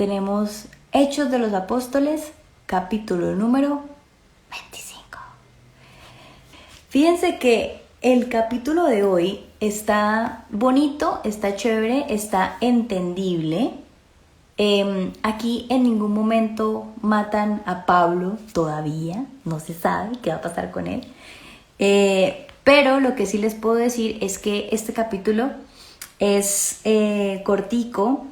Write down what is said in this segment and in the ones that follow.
tenemos Hechos de los Apóstoles, capítulo número 25. Fíjense que el capítulo de hoy está bonito, está chévere, está entendible. Aquí en ningún momento matan a Pablo todavía, no se sabe qué va a pasar con él. Pero lo que sí les puedo decir es que este capítulo es cortico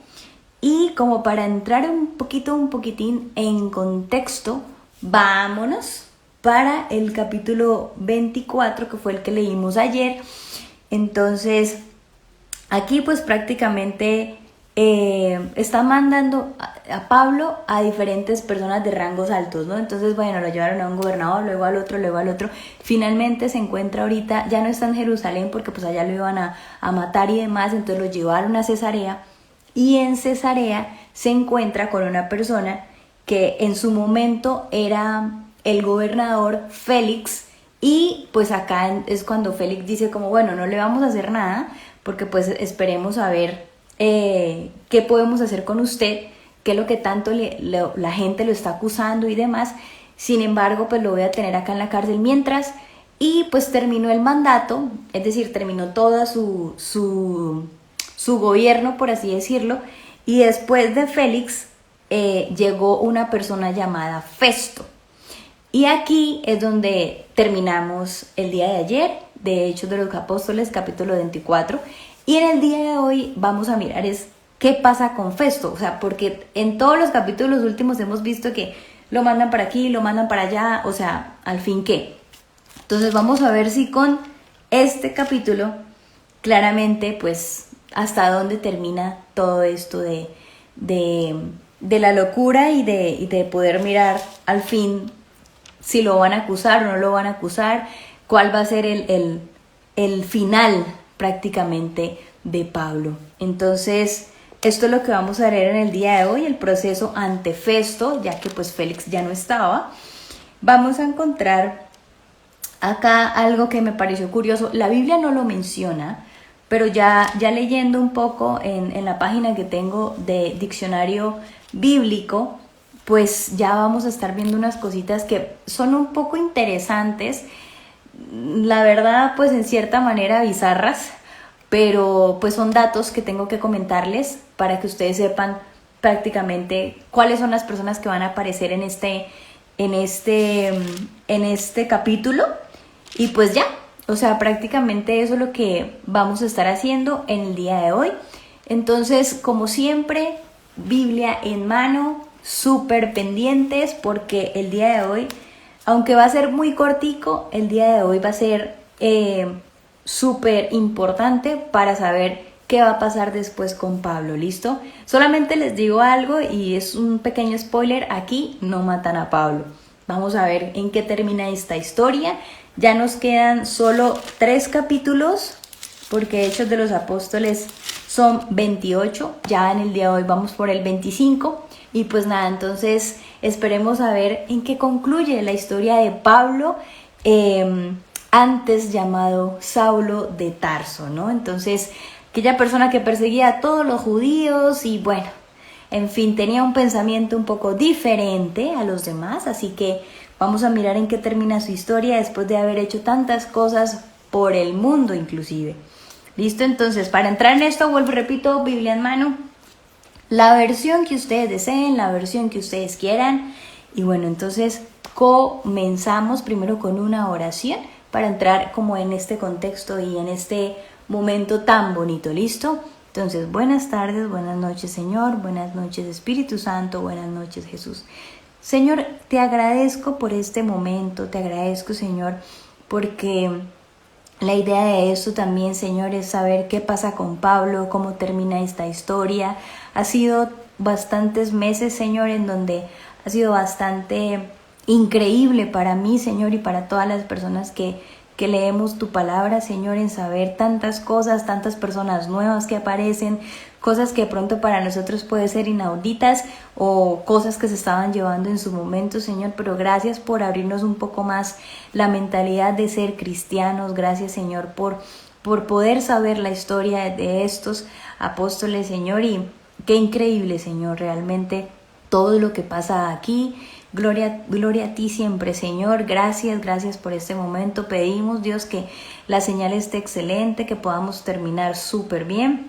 y como para entrar un poquitín en contexto, vámonos para el capítulo 24, que fue el que leímos ayer. Entonces, aquí pues prácticamente está mandando a Pablo a diferentes personas de rangos altos, ¿no? Entonces, bueno, lo llevaron a un gobernador, luego al otro. Finalmente se encuentra ahorita, ya no está en Jerusalén porque pues allá lo iban a matar y demás, entonces lo llevaron a Cesarea y en Cesarea se encuentra con una persona que en su momento era el gobernador Félix. Y pues acá es cuando Félix dice como, bueno, no le vamos a hacer nada porque pues esperemos a ver qué podemos hacer con usted, qué es lo que tanto la gente lo está acusando y demás. Sin embargo, pues lo voy a tener acá en la cárcel mientras. Y pues terminó el mandato, es decir, terminó toda su gobierno, por así decirlo. Y después de Félix llegó una persona llamada Festo. Y aquí es donde terminamos el día de ayer, de Hechos de los Apóstoles, capítulo 24. Y en el día de hoy vamos a mirar qué pasa con Festo. O sea, porque en todos los capítulos últimos hemos visto que lo mandan para aquí, lo mandan para allá. O sea, al fin qué. Entonces vamos a ver si con este capítulo claramente pues hasta dónde termina todo esto de la locura y de poder mirar al fin si lo van a acusar o no lo van a acusar, cuál va a ser el final prácticamente de Pablo. Entonces, esto es lo que vamos a ver en el día de hoy, el proceso ante Festo, ya que pues Félix ya no estaba. Vamos a encontrar acá algo que me pareció curioso. La Biblia no lo menciona, pero ya leyendo un poco en la página que tengo de diccionario bíblico, pues ya vamos a estar viendo unas cositas que son un poco interesantes, la verdad pues en cierta manera bizarras, pero pues son datos que tengo que comentarles para que ustedes sepan prácticamente cuáles son las personas que van a aparecer en este capítulo. Y pues ya, o sea, prácticamente eso es lo que vamos a estar haciendo en el día de hoy. Entonces, como siempre, Biblia en mano, súper pendientes porque el día de hoy, aunque va a ser muy cortico, el día de hoy va a ser súper importante para saber qué va a pasar después con Pablo, ¿listo? Solamente les digo algo y es un pequeño spoiler, aquí no matan a Pablo. Vamos a ver en qué termina esta historia. Ya nos quedan solo 3 capítulos porque Hechos de los Apóstoles son 28, ya en el día de hoy vamos por el 25. Y pues nada, entonces esperemos a ver en qué concluye la historia de Pablo, antes llamado Saulo de Tarso, ¿no? Entonces, aquella persona que perseguía a todos los judíos y bueno, en fin, tenía un pensamiento un poco diferente a los demás, así que vamos a mirar en qué termina su historia después de haber hecho tantas cosas por el mundo inclusive. ¿Listo? Entonces, para entrar en esto, vuelvo y repito, Biblia en mano. La versión que ustedes deseen, la versión que ustedes quieran. Y bueno, entonces comenzamos primero con una oración para entrar como en este contexto y en este momento tan bonito, ¿listo? Entonces, buenas tardes, buenas noches Señor, buenas noches Espíritu Santo, buenas noches Jesús. Señor, te agradezco por este momento, te agradezco Señor porque la idea de esto también, Señor, es saber qué pasa con Pablo, cómo termina esta historia. Ha sido bastantes meses, Señor, en donde ha sido bastante increíble para mí, Señor, y para todas las personas que leemos tu palabra, Señor, en saber tantas cosas, tantas personas nuevas que aparecen, cosas que de pronto para nosotros pueden ser inauditas o cosas que se estaban llevando en su momento, Señor, pero gracias por abrirnos un poco más la mentalidad de ser cristianos. Gracias, Señor, por poder saber la historia de estos apóstoles, Señor, y Qué increíble, Señor, realmente todo lo que pasa aquí. Gloria, gloria a ti siempre, Señor. Gracias, gracias por este momento. Pedimos, Dios, que la señal esté excelente, que podamos terminar súper bien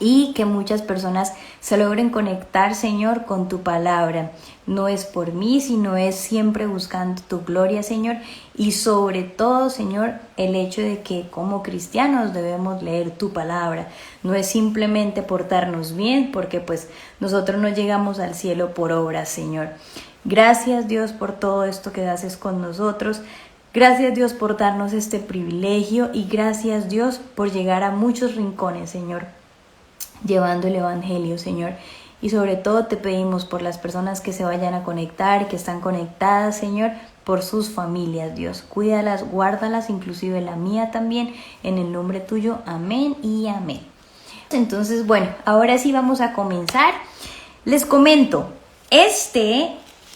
y que muchas personas se logren conectar, Señor, con tu palabra. No es por mí, sino es siempre buscando tu gloria, Señor, y sobre todo, Señor, el hecho de que como cristianos debemos leer tu palabra. No es simplemente portarnos bien, porque pues nosotros no llegamos al cielo por obras, Señor. Gracias, Dios, por todo esto que haces con nosotros. Gracias, Dios, por darnos este privilegio, y gracias, Dios, por llegar a muchos rincones, Señor, llevando el evangelio, Señor. Y sobre todo te pedimos por las personas que se vayan a conectar, que están conectadas, Señor, por sus familias, Dios. Cuídalas, guárdalas, inclusive la mía también, en el nombre tuyo. Amén y amén. Entonces, bueno, ahora sí vamos a comenzar. Les comento,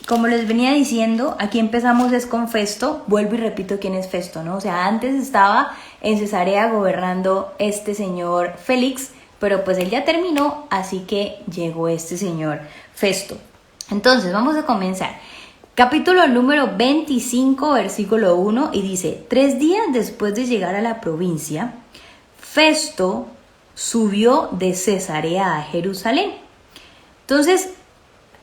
como les venía diciendo, aquí empezamos es con Festo. Vuelvo y repito quién es Festo, ¿no? O sea, antes estaba en Cesarea gobernando este señor Félix, pero pues él ya terminó, así que llegó este señor Festo. Entonces, vamos a comenzar. Capítulo número 25, versículo 1, y dice: 3 días después de llegar a la provincia, Festo subió de Cesarea a Jerusalén. Entonces,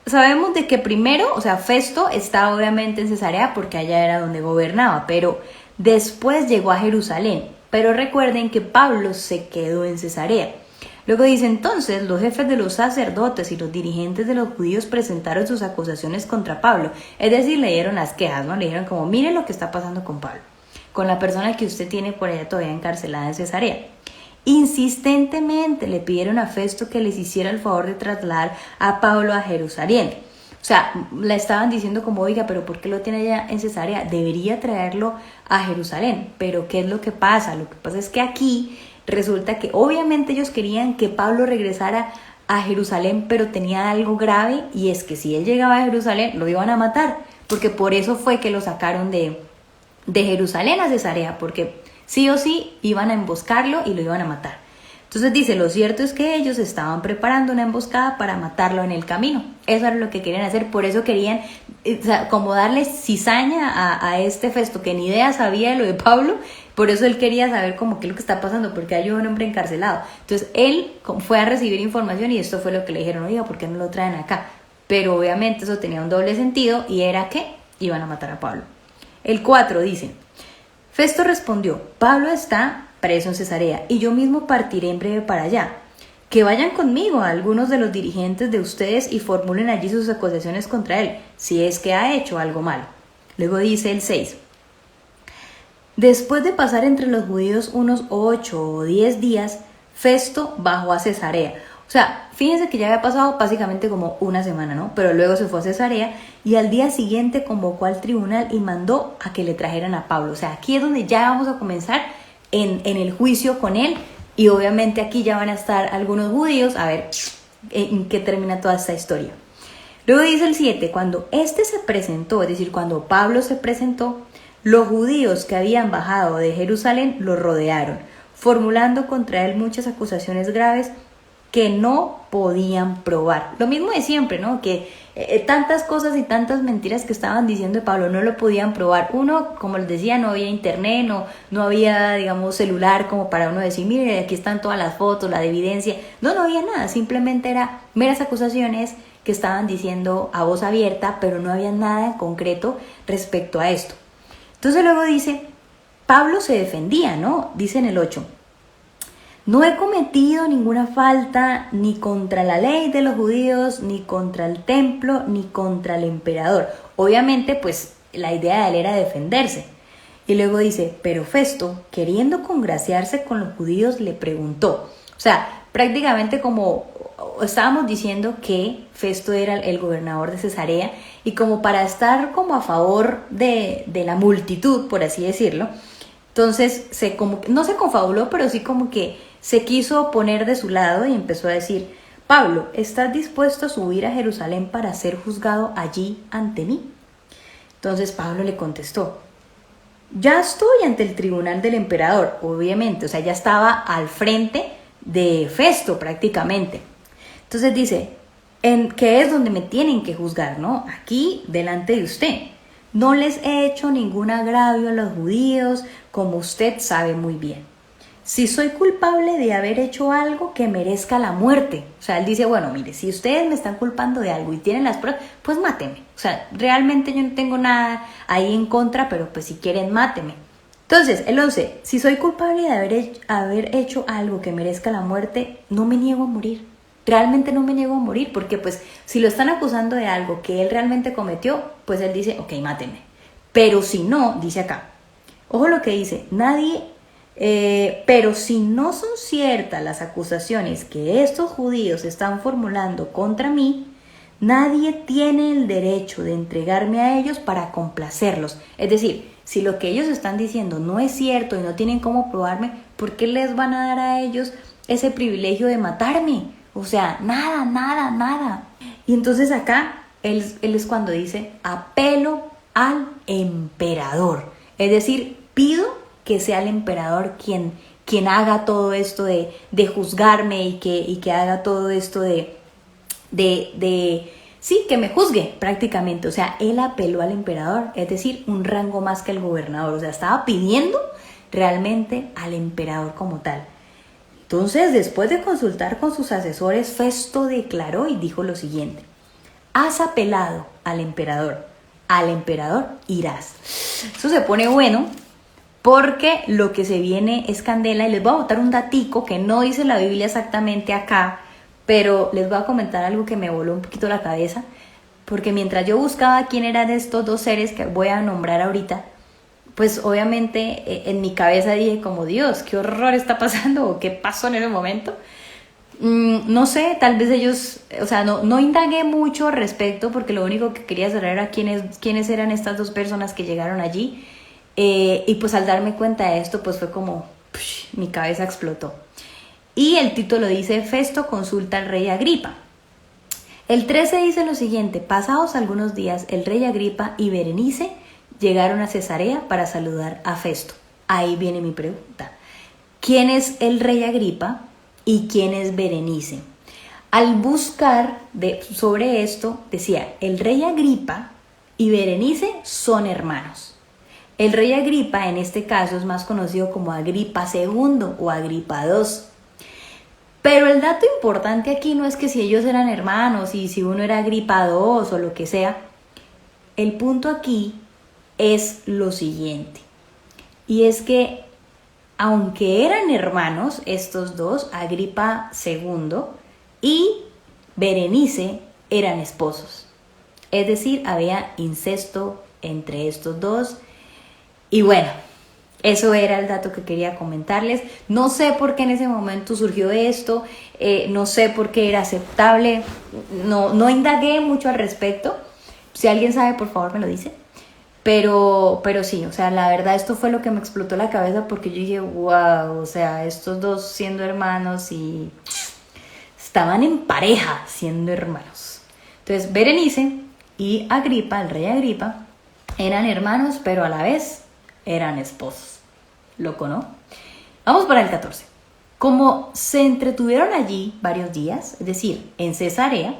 sabemos de que primero, o sea, Festo estaba obviamente en Cesarea porque allá era donde gobernaba, pero después llegó a Jerusalén. Pero recuerden que Pablo se quedó en Cesarea. Luego dice: entonces los jefes de los sacerdotes y los dirigentes de los judíos presentaron sus acusaciones contra Pablo. Es decir, le dieron las quejas, ¿no? Le dijeron como: miren lo que está pasando con Pablo, con la persona que usted tiene por allá todavía encarcelada en Cesarea. Insistentemente le pidieron a Festo que les hiciera el favor de trasladar a Pablo a Jerusalén. O sea, le estaban diciendo como: oiga, pero ¿por qué lo tiene allá en Cesarea? Debería traerlo a Jerusalén. Pero ¿qué es lo que pasa? Lo que pasa es que aquí resulta que obviamente ellos querían que Pablo regresara a Jerusalén, pero tenía algo grave, y es que si él llegaba a Jerusalén lo iban a matar, porque por eso fue que lo sacaron de Jerusalén a Cesarea, porque sí o sí iban a emboscarlo y lo iban a matar. Entonces dice: lo cierto es que ellos estaban preparando una emboscada para matarlo en el camino. Eso era lo que querían hacer, por eso querían como darle cizaña a este Festo, que ni idea sabía de lo de Pablo. Por eso él quería saber como qué es lo que está pasando, porque hay un hombre encarcelado. Entonces él fue a recibir información, y esto fue lo que le dijeron: oiga, ¿por qué no lo traen acá? Pero obviamente eso tenía un doble sentido, y era que iban a matar a Pablo. El 4 dice: Festo respondió: Pablo está preso en Cesarea, y yo mismo partiré en breve para allá. Que vayan conmigo a algunos de los dirigentes de ustedes y formulen allí sus acusaciones contra él, si es que ha hecho algo malo. Luego dice el 6: después de pasar entre los judíos unos 8 o 10 días, Festo bajó a Cesarea. O sea, fíjense que ya había pasado básicamente como una semana, ¿no? Pero luego se fue a Cesarea, y al día siguiente convocó al tribunal y mandó a que le trajeran a Pablo. O sea, aquí es donde ya vamos a comenzar en el juicio con él, y obviamente aquí ya van a estar algunos judíos a ver en qué termina toda esta historia. Luego dice el 7: cuando este se presentó, es decir, cuando Pablo se presentó, los judíos que habían bajado de Jerusalén lo rodearon, formulando contra él muchas acusaciones graves que no podían probar. Lo mismo de siempre, ¿no? Que tantas cosas y tantas mentiras que estaban diciendo de Pablo no lo podían probar. Uno, como les decía, no había internet, no había, digamos, celular como para uno decir: mire, aquí están todas las fotos, la evidencia. No había nada, simplemente era meras acusaciones que estaban diciendo a voz abierta, pero no había nada en concreto respecto a esto. Entonces luego dice, Pablo se defendía, ¿no? Dice en el 8: no he cometido ninguna falta ni contra la ley de los judíos, ni contra el templo, ni contra el emperador. Obviamente, pues, la idea de él era defenderse. Y luego dice: pero Festo, queriendo congraciarse con los judíos, le preguntó. O sea, prácticamente como estábamos diciendo que Festo era el gobernador de Cesarea, y como para estar como a favor de la multitud, por así decirlo, entonces no se confabuló, pero sí como que se quiso poner de su lado y empezó a decir: Pablo, ¿estás dispuesto a subir a Jerusalén para ser juzgado allí ante mí? Entonces Pablo le contestó: ya estoy ante el tribunal del emperador, obviamente, o sea, ya estaba al frente de Festo prácticamente. Entonces dice, que es donde me tienen que juzgar, ¿no? Aquí, delante de usted. No les he hecho ningún agravio a los judíos, como usted sabe muy bien. Si soy culpable de haber hecho algo que merezca la muerte. O sea, él dice, bueno, mire, si ustedes me están culpando de algo y tienen las pruebas, pues mátenme. O sea, realmente yo no tengo nada ahí en contra, pero pues si quieren, mátenme. Entonces, el 11, si soy culpable de haber hecho algo que merezca la muerte, no me niego a morir. Realmente no me niego a morir, porque pues si lo están acusando de algo que él realmente cometió, pues él dice, ok, mátenme. Pero si no, dice acá, ojo lo que dice, pero si no son ciertas las acusaciones que estos judíos están formulando contra mí, nadie tiene el derecho de entregarme a ellos para complacerlos. Es decir, si lo que ellos están diciendo no es cierto y no tienen cómo probarme, ¿por qué les van a dar a ellos ese privilegio de matarme? O sea, nada, nada, nada. Y entonces acá él es cuando dice, apelo al emperador. Es decir, pido que sea el emperador quien haga todo esto de juzgarme y que haga todo esto sí, que me juzgue prácticamente. O sea, él apeló al emperador, es decir, un rango más que el gobernador. O sea, estaba pidiendo realmente al emperador como tal. Entonces, después de consultar con sus asesores, Festo declaró y dijo lo siguiente: has apelado al emperador irás. Eso se pone bueno porque lo que se viene es candela, y les voy a botar un datico que no dice la Biblia exactamente acá, pero les voy a comentar algo que me voló un poquito la cabeza, porque mientras yo buscaba quién eran estos dos seres que voy a nombrar ahorita, pues obviamente en mi cabeza dije como, Dios, qué horror está pasando, o qué pasó en ese momento. No sé, tal vez ellos, o sea, no indagué mucho al respecto, porque lo único que quería saber era quiénes eran estas dos personas que llegaron allí. Y pues al darme cuenta de esto, pues fue como, mi cabeza explotó. Y el título dice, Festo consulta al rey Agripa. El 13 dice lo siguiente: pasados algunos días, el rey Agripa y Berenice llegaron a Cesarea para saludar a Festo. Ahí viene mi pregunta. ¿Quién es el rey Agripa y quién es Berenice? Al buscar sobre esto, decía, el rey Agripa y Berenice son hermanos. El rey Agripa en este caso es más conocido como Agripa II o Agripa II. Pero el dato importante aquí no es que si ellos eran hermanos y si uno era Agripa II o lo que sea. El punto aquí es lo siguiente. Y es que aunque eran hermanos estos dos, Agripa II y Berenice eran esposos. Es decir, había incesto entre estos dos. Y bueno, eso era el dato que quería comentarles. No sé por qué en ese momento surgió esto, no sé por qué era aceptable, no indagué mucho al respecto. Si alguien sabe, por favor me lo dice. Pero sí, o sea, la verdad esto fue lo que me explotó la cabeza, porque yo dije, wow, o sea, estos dos siendo hermanos y estaban en pareja siendo hermanos. Entonces, Berenice y Agripa, el rey Agripa, eran hermanos, pero a la vez eran esposos. Loco, ¿no? Vamos para el 14. Como se entretuvieron allí varios días, es decir, en Cesarea,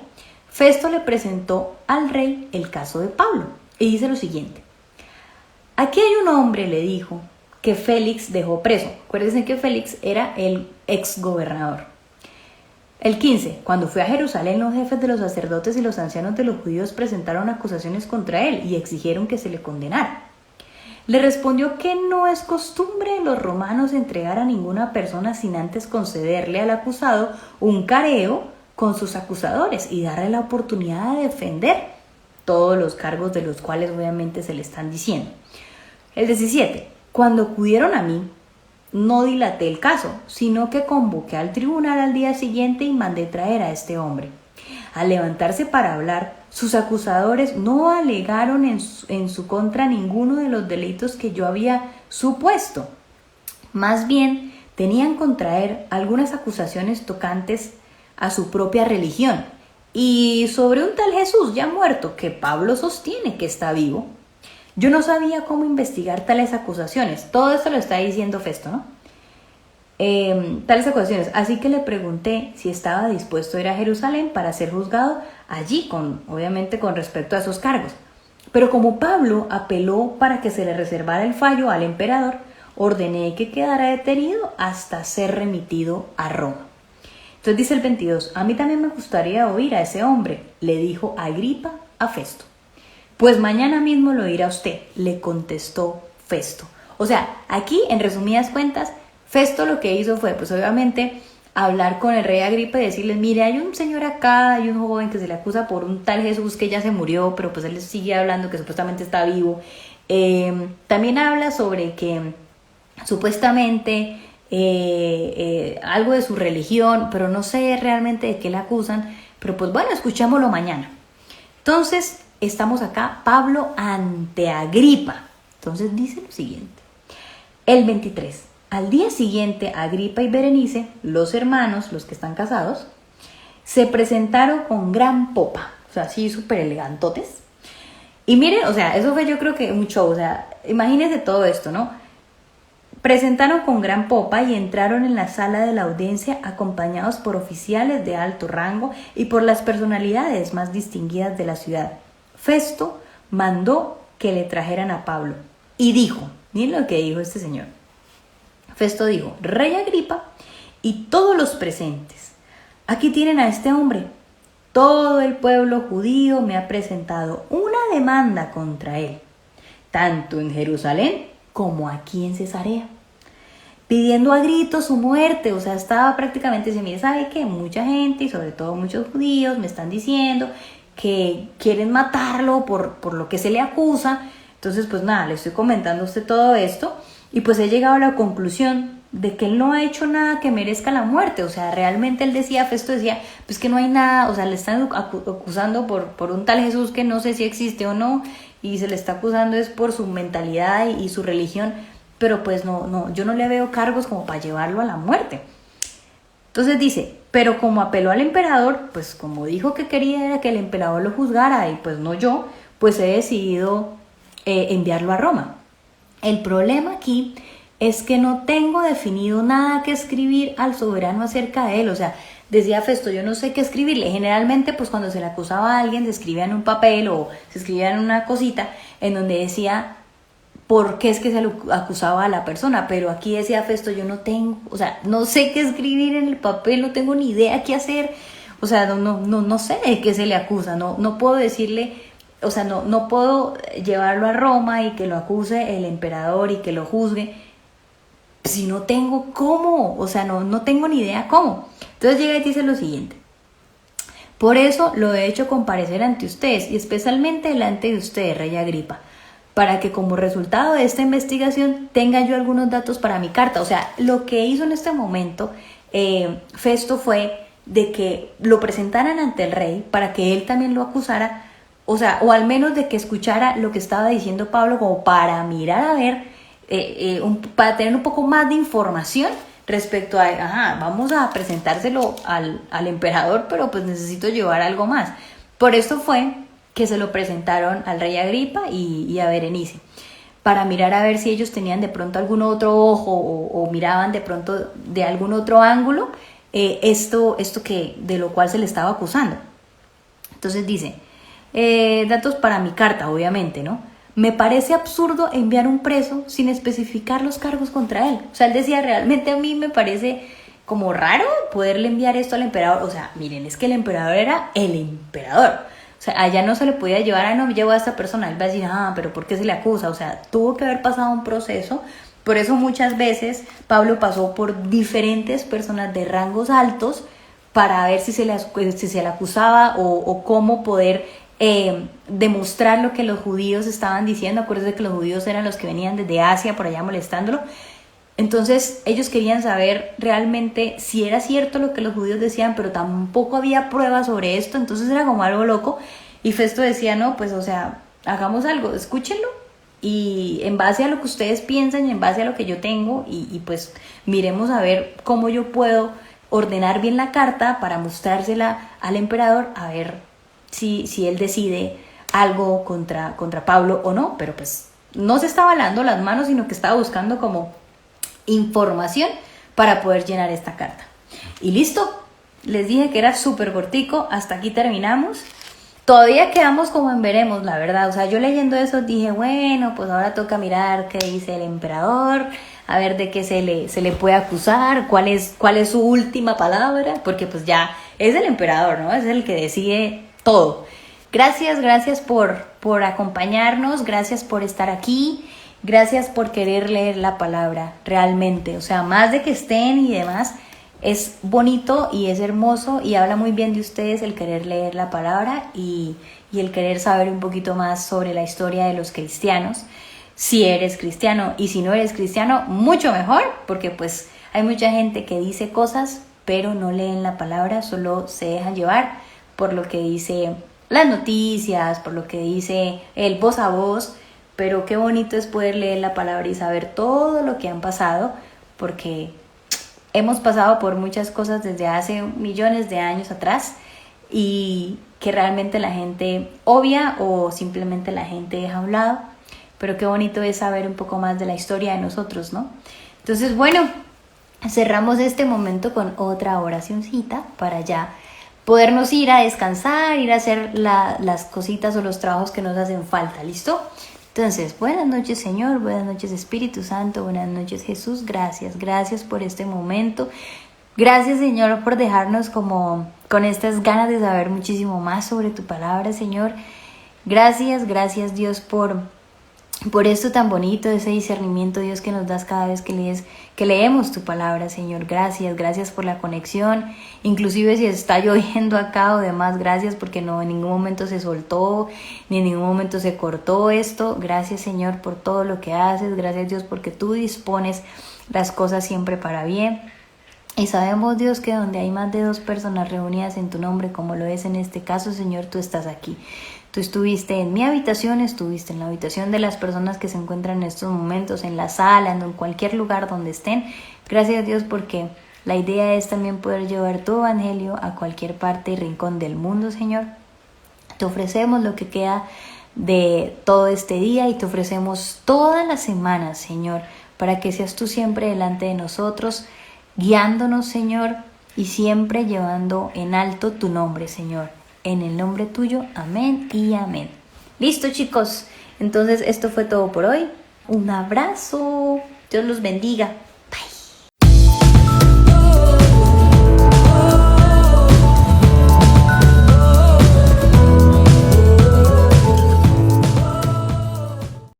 Festo le presentó al rey el caso de Pablo y dice lo siguiente: aquí hay un hombre, le dijo, que Félix dejó preso. Acuérdense que Félix era el ex gobernador. El 15. Cuando fue a Jerusalén, los jefes de los sacerdotes y los ancianos de los judíos presentaron acusaciones contra él y exigieron que se le condenara. Le respondió que no es costumbre de los romanos entregar a ninguna persona sin antes concederle al acusado un careo con sus acusadores y darle la oportunidad de defender todos los cargos de los cuales obviamente se le están diciendo. El 17. Cuando acudieron a mí, no dilaté el caso, sino que convoqué al tribunal al día siguiente y mandé traer a este hombre. Al levantarse para hablar, sus acusadores no alegaron en su contra ninguno de los delitos que yo había supuesto. Más bien, tenían contra él algunas acusaciones tocantes a su propia religión y sobre un tal Jesús ya muerto que Pablo sostiene que está vivo. Yo no sabía cómo investigar tales acusaciones. Todo esto lo está diciendo Festo, ¿no? tales acusaciones. Así que le pregunté si estaba dispuesto a ir a Jerusalén para ser juzgado allí, obviamente con respecto a esos cargos. Pero como Pablo apeló para que se le reservara el fallo al emperador, ordené que quedara detenido hasta ser remitido a Roma. Entonces dice el 22, a mí también me gustaría oír a ese hombre, le dijo Agripa a Festo. Pues mañana mismo lo oirá usted, le contestó Festo. O sea, aquí en resumidas cuentas, Festo lo que hizo fue, pues obviamente, hablar con el rey Agripa y decirle, mire, hay un señor acá, hay un joven que se le acusa por un tal Jesús que ya se murió, pero pues él sigue hablando que supuestamente está vivo. También habla sobre que supuestamente algo de su religión, pero no sé realmente de qué le acusan, pero pues bueno, escuchémoslo mañana. Entonces, estamos acá, Pablo ante Agripa. Entonces dice lo siguiente, el 23. Al día siguiente, Agripa y Berenice, los hermanos, los que están casados, se presentaron con gran popa, o sea, así súper elegantotes. Y miren, o sea, eso fue yo creo que un show, o sea, imagínense todo esto, ¿no? Presentaron con gran popa y entraron en la sala de la audiencia acompañados por oficiales de alto rango y por las personalidades más distinguidas de la ciudad. Festo mandó que le trajeran a Pablo y dijo, miren lo que dijo este señor. Festo dijo, Rey Agripa y todos los presentes, aquí tienen a este hombre. Todo el pueblo judío me ha presentado una demanda contra él, tanto en Jerusalén como aquí en Cesarea, pidiendo a gritos su muerte. O sea, estaba prácticamente diciendo, mire, ¿sabe qué? Mucha gente y sobre todo muchos judíos me están diciendo que quieren matarlo por lo que se le acusa. Entonces, pues nada, le estoy comentando a usted todo esto y pues he llegado a la conclusión de que él no ha hecho nada que merezca la muerte. O sea, realmente él decía, Festo decía, pues que no hay nada, o sea, le están acusando por un tal Jesús que no sé si existe o no, y se le está acusando es por su mentalidad y su religión, pero pues no, yo no le veo cargos como para llevarlo a la muerte. Entonces dice, pero como apeló al emperador, pues como dijo que quería era que el emperador lo juzgara y pues no yo, pues he decidido enviarlo a Roma. El problema aquí es que no tengo definido nada que escribir al soberano acerca de él. O sea, decía Festo, yo no sé qué escribirle. Generalmente, pues cuando se le acusaba a alguien, se escribía en un papel o se escribía en una cosita en donde decía por qué es que se le acusaba a la persona. Pero aquí decía Festo, yo no tengo, o sea, no sé qué escribir en el papel, no tengo ni idea qué hacer. O sea, no sé de qué se le acusa, no puedo decirle, o sea, no puedo llevarlo a Roma y que lo acuse el emperador y que lo juzgue si no tengo cómo, o sea, no tengo ni idea cómo. Entonces llega y dice lo siguiente, por eso lo he hecho comparecer ante ustedes y especialmente delante de usted, Rey Agripa, para que como resultado de esta investigación tenga yo algunos datos para mi carta. O sea, lo que hizo en este momento Festo fue de que lo presentaran ante el rey para que él también lo acusara, o sea, o al menos de que escuchara lo que estaba diciendo Pablo como para mirar a ver, para tener un poco más de información respecto a, vamos a presentárselo al emperador, pero pues necesito llevar algo más. Por esto fue que se lo presentaron al rey Agripa y a Berenice, para mirar a ver si ellos tenían de pronto algún otro ojo o miraban de pronto de algún otro ángulo esto que de lo cual se le estaba acusando. Entonces dice, datos para mi carta, obviamente, ¿no? Me parece absurdo enviar un preso sin especificar los cargos contra él. O sea, él decía, realmente a mí me parece como raro poderle enviar esto al emperador. O sea, miren, es que el emperador era el emperador. O sea, allá no se le podía llevar, no me llevo a esta persona. Él va a decir, pero ¿por qué se le acusa? O sea, tuvo que haber pasado un proceso. Por eso muchas veces Pablo pasó por diferentes personas de rangos altos para ver si se le acusaba o cómo poder demostrar lo que los judíos estaban diciendo. Acuérdense que los judíos eran los que venían desde Asia por allá molestándolo. Entonces ellos querían saber realmente si era cierto lo que los judíos decían, pero tampoco había pruebas sobre esto. Entonces era como algo loco y Festo decía, no, pues o sea, hagamos algo, escúchenlo y en base a lo que ustedes piensan y en base a lo que yo tengo y pues miremos a ver cómo yo puedo ordenar bien la carta para mostrársela al emperador a ver si él decide algo contra Pablo o no. Pero pues no se estaba lavando las manos, sino que estaba buscando como información para poder llenar esta carta. Y listo, les dije que era súper cortico, hasta aquí terminamos. Todavía quedamos como en veremos, la verdad. O sea, yo leyendo eso dije, bueno, pues ahora toca mirar qué dice el emperador, a ver de qué se le puede acusar, cuál es su última palabra, porque pues ya es el emperador, ¿no? Es el que decide todo. Gracias por acompañarnos, gracias por estar aquí, gracias por querer leer la palabra realmente. O sea, más de que estén y demás, es bonito y es hermoso y habla muy bien de ustedes el querer leer la palabra y el querer saber un poquito más sobre la historia de los cristianos. Si eres cristiano y si no eres cristiano, mucho mejor, porque pues hay mucha gente que dice cosas pero no leen la palabra, solo se dejan llevar por lo que dice las noticias, por lo que dice el voz a voz, pero qué bonito es poder leer la palabra y saber todo lo que han pasado, porque hemos pasado por muchas cosas desde hace millones de años atrás y que realmente la gente obvia o simplemente la gente deja a un lado, pero qué bonito es saber un poco más de la historia de nosotros, ¿no? Entonces, bueno, cerramos este momento con otra oracioncita para ya podernos ir a descansar, ir a hacer las cositas o los trabajos que nos hacen falta, ¿listo? Entonces, buenas noches Señor, buenas noches Espíritu Santo, buenas noches Jesús, gracias por este momento. Gracias Señor por dejarnos como con estas ganas de saber muchísimo más sobre tu palabra, Señor. Gracias Dios por esto tan bonito, ese discernimiento, Dios, que nos das cada vez que leemos tu palabra, Señor. Gracias por la conexión, inclusive si está lloviendo acá o demás, gracias porque no en ningún momento se soltó, ni en ningún momento se cortó esto. Gracias, Señor, por todo lo que haces. Gracias, Dios, porque tú dispones las cosas siempre para bien. Y sabemos, Dios, que donde hay más de 2 personas reunidas en tu nombre, como lo es en este caso, Señor, tú estás aquí. Tú estuviste en mi habitación, estuviste en la habitación de las personas que se encuentran en estos momentos, en la sala, en cualquier lugar donde estén. Gracias, Dios, porque la idea es también poder llevar tu evangelio a cualquier parte y rincón del mundo, Señor. Te ofrecemos lo que queda de todo este día y te ofrecemos todas las semanas, Señor, para que seas tú siempre delante de nosotros, guiándonos, Señor, y siempre llevando en alto tu nombre, Señor. En el nombre tuyo, amén y amén. Listo, chicos. Entonces, esto fue todo por hoy. Un abrazo. Dios los bendiga.